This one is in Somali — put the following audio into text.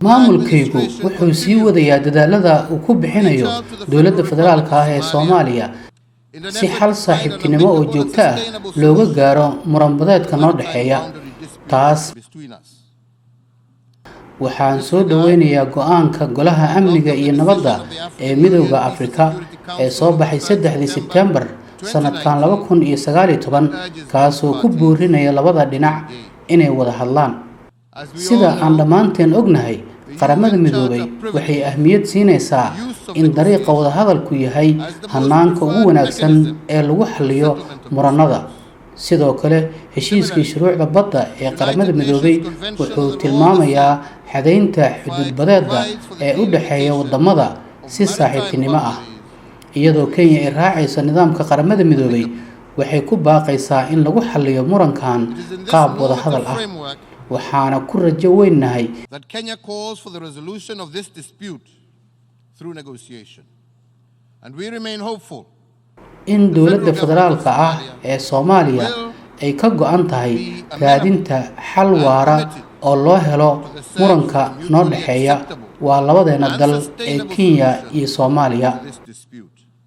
maamulkaygu wuxuu sii wadayaa dadaalada uu ku bixinayo dowladda federaalka ah ee Soomaaliya si xal saaxiibtinimo oo joogto ah looga gaaro muranbadeedka noo dhaxeeya. taas waxaan soo dhaweynayaa go'aanka Golaha Amniga iyo Nabadda ee Midowga Afrika ee soo baxay 3 Sebtembar sanadkan 2019 kaasoo ku boorinaya labada dhinac inay wada hadlaan. sida aan dhammaanteen ognahay, qaramada midoobay waxay ahmiyad siinaysaa in dariiqa wada hadalku yahay hanaanka ugu wanaagsan ee lagu xalliyo muranada. sidoo kale heshiiskii shuruucda badda ee qaramada midoobay wuxuu tilmaamayaa xadaynta xuduud badeedda ee u dhaxeeya wadamada si saaxiibtinimo ah. iyadoo Kenya ay raacayso nidaamka qaramada midoobay, waxay ku baaqaysaa in lagu xalliyo murankan qaab wada hadal ah. waxaana ku rajo weynahay that Kenya calls for the resolution of this dispute through negotiation, and we remain hopeful in dowladda federaalka ah ee Soomaaliya ay ka go'an tahay raadinta xal waara oo loo helo muranka noo dhaxeeya waa labadeena dal ee Kenya iyo Soomaaliya.